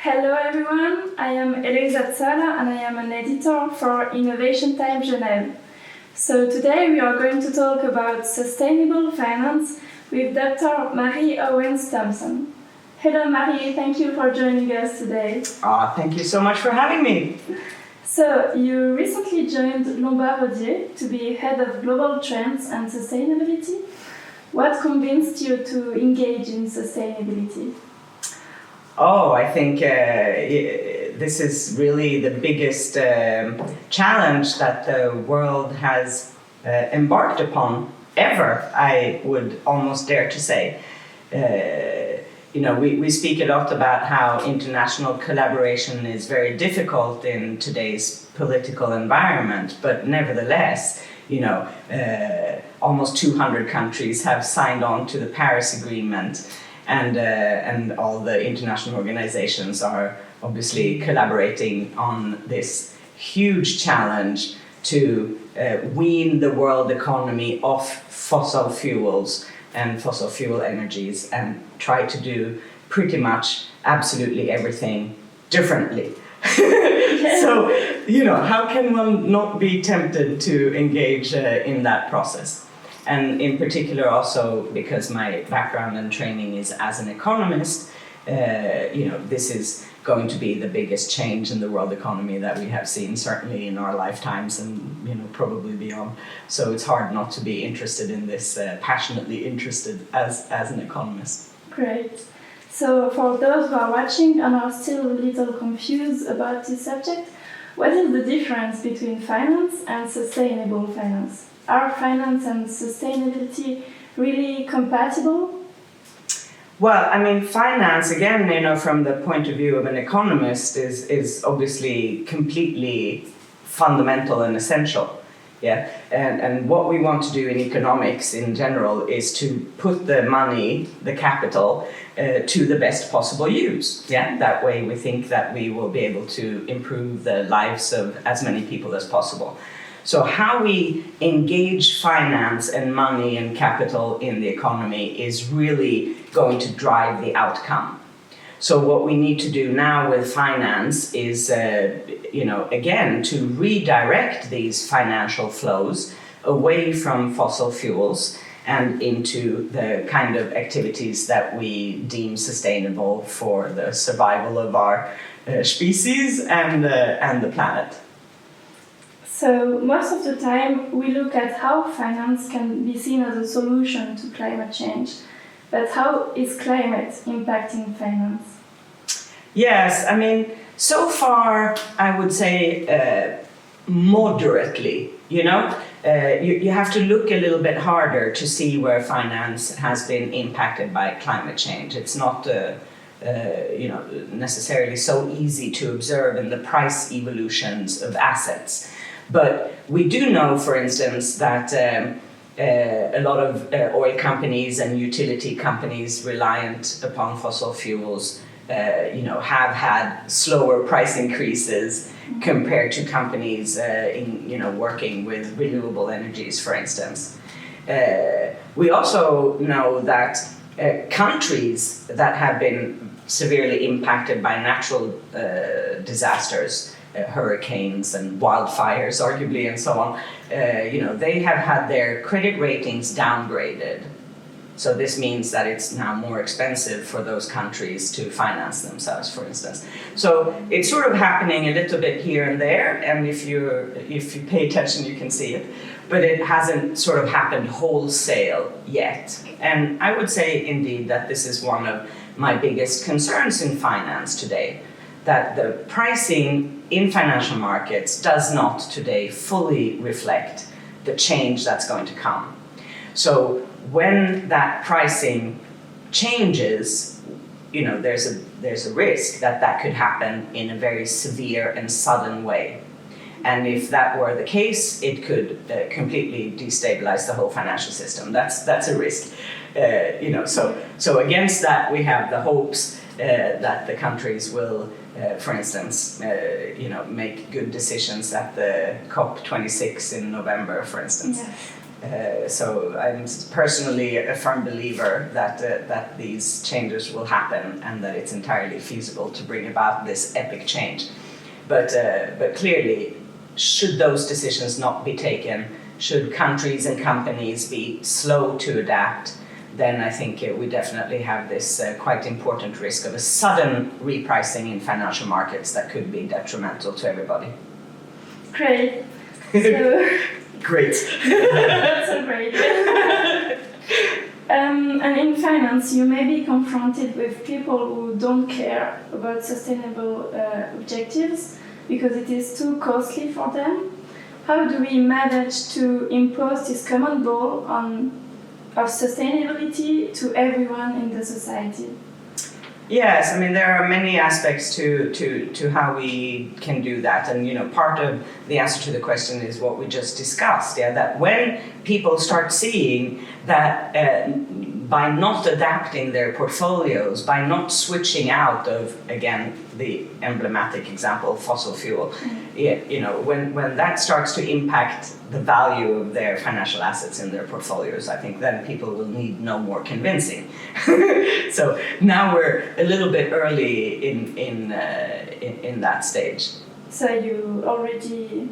Hello everyone, I am Elisa Zola and I am an editor for Innovation Time Genève. So today we are going to talk about sustainable finance with Dr. Marie Owens Thomsen. Hello Marie, thank you for joining us today. Thank you so much for having me. So you recently joined Lombard-Odier to be head of global trends and sustainability. What convinced you to engage in sustainability? I think this is really the biggest challenge that the world has embarked upon ever, I would almost dare to say. We speak a lot about how international collaboration is very difficult in today's political environment, but nevertheless, almost 200 countries have signed on to the Paris Agreement. And all the international organizations are obviously collaborating on this huge challenge to wean the world economy off fossil fuels and fossil fuel energies and try to do pretty much absolutely everything differently. So, how can one not be tempted to engage in that process? And in particular also because my background and training is as an economist, this is going to be the biggest change in the world economy that we have seen, certainly in our lifetimes and probably beyond. So it's hard not to be interested in this, passionately interested as an economist. Great. So for those who are watching and are still a little confused about this subject, what is the difference between finance and sustainable finance? Are finance and sustainability really compatible? Well, finance, again, from the point of view of an economist, is obviously completely fundamental and essential. Yeah, and what we want to do in economics in general is to put the money, the capital, to the best possible use. Yeah, that way we think that we will be able to improve the lives of as many people as possible. So how we engage finance and money and capital in the economy is really going to drive the outcome. So what we need to do now with finance is, again, to redirect these financial flows away from fossil fuels and into the kind of activities that we deem sustainable for the survival of our species and the planet. So most of the time we look at how finance can be seen as a solution to climate change. But how is climate impacting finance? Yes, so far I would say moderately, you have to look a little bit harder to see where finance has been impacted by climate change. It's not necessarily so easy to observe in the price evolutions of assets. But we do know, for instance, that a lot of oil companies and utility companies reliant upon fossil fuels, have had slower price increases compared to companies working with renewable energies, for instance. We also know that countries that have been severely impacted by natural disasters, hurricanes and wildfires, arguably, and so on, they have had their credit ratings downgraded. So this means that it's now more expensive for those countries to finance themselves, for instance. So it's sort of happening a little bit here and there, and if you pay attention, you can see it. But it hasn't sort of happened wholesale yet. And I would say, indeed, that this is one of my biggest concerns in finance today, that the pricing in financial markets does not today fully reflect the change that's going to come. So when that pricing changes, there's a risk that could happen in a very severe and sudden way. And if that were the case, it could completely destabilize the whole financial system. That's a risk. So against that, we have the hopes that the countries will, for instance, make good decisions at the COP26 in November, for instance. Yes. So I'm personally a firm believer that these changes will happen and that it's entirely feasible to bring about this epic change. But clearly, should those decisions not be taken, should countries and companies be slow to adapt, then I think we definitely have this quite important risk of a sudden repricing in financial markets that could be detrimental to everybody. Great. So Great. that's so great. And in finance, you may be confronted with people who don't care about sustainable objectives because it is too costly for them. How do we manage to impose this common goal of sustainability to everyone in the society? Yes, I mean there are many aspects to how we can do that, and part of the answer to the question is what we just discussed. Yeah, that when people start seeing that by not adapting their portfolios, by not switching out of, again, the emblematic example, fossil fuel, when that starts to impact the value of their financial assets in their portfolios, I think then people will need no more convincing. So now we're a little bit early in that stage. So you already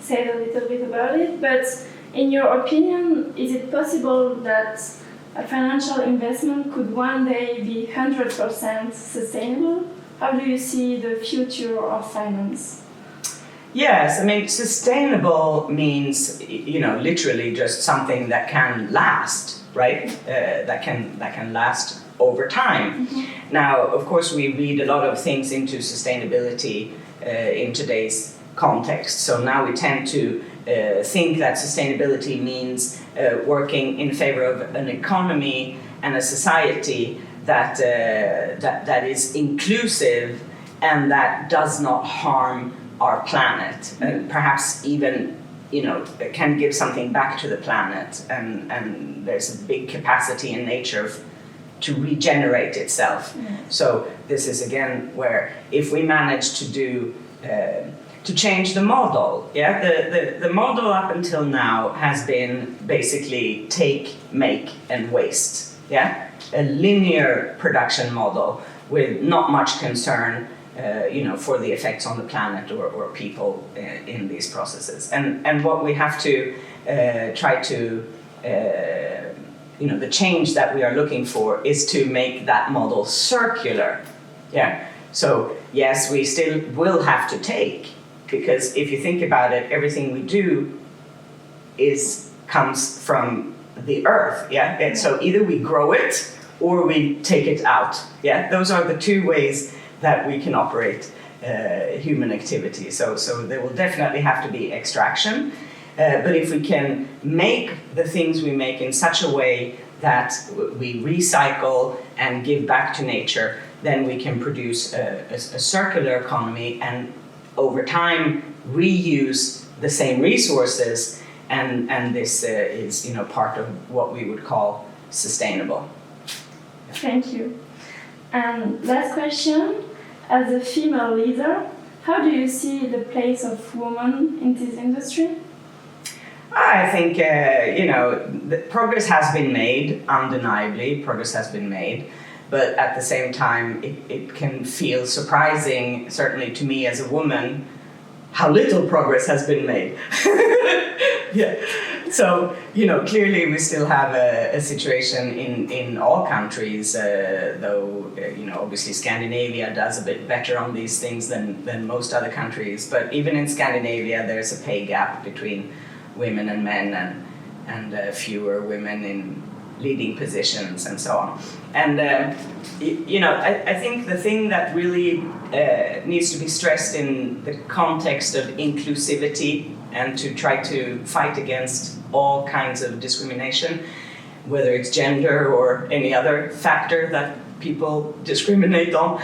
said a little bit about it, but in your opinion, is it possible that a financial investment could one day be 100% sustainable? How do you see the future of finance? Yes, I mean, sustainable means, literally just something that can last, right? That can last over time. Mm-hmm. Now, of course, we read a lot of things into sustainability in today's context. So now we tend to think that sustainability means working in favor of an economy and a society that is inclusive and that does not harm our planet, and perhaps even can give something back to the planet, and there's a big capacity in nature to regenerate itself. So this is again where if we manage to change the model, the model up until now has been basically take, make, and waste, a linear production model with not much concern for the effects on the planet or people in these processes. And what we have to try to, the change that we are looking for is to make that model circular. So yes, we still will have to take, because if you think about it, everything we do comes from the earth. And so either we grow it or we take it out. Those are the two ways that we can operate human activity. So there will definitely have to be extraction. But if we can make the things we make in such a way that we recycle and give back to nature, then we can produce a circular economy and over time reuse the same resources, and this is part of what we would call sustainable. Thank you. And last question, as a female leader, how do you see the place of women in this industry? I think, the progress has been made, undeniably, progress has been made, but at the same time, it can feel surprising, certainly to me as a woman, how little progress has been made. So, clearly we still have a situation in all countries, though, obviously Scandinavia does a bit better on these things than most other countries, but even in Scandinavia there's a pay gap between women and men, and fewer women in leading positions and so on. And, I think the thing that really needs to be stressed in the context of inclusivity and to try to fight against all kinds of discrimination, whether it's gender or any other factor that people discriminate on,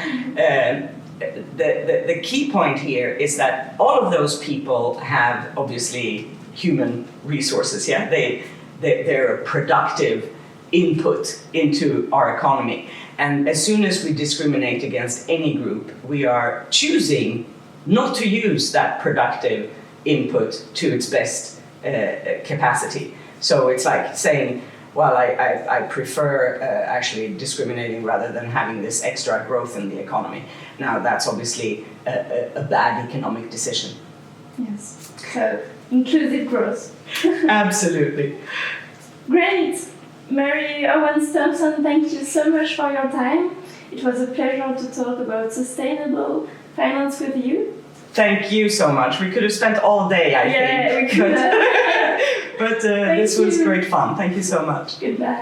the key point here is that all of those people have obviously human resources. They're a productive input into our economy, and as soon as we discriminate against any group, we are choosing not to use that productive input to its best capacity. So it's like saying, well, I prefer actually discriminating rather than having this extra growth in the economy. Now, that's obviously a bad economic decision. Yes. So, inclusive growth. Absolutely. Great. Mary Owens Thomsen, thank you so much for your time. It was a pleasure to talk about sustainable finance with you. Thank you so much. We could have spent all day, I think. Yeah, we could have. But this was great fun. Thank you so much. Goodbye.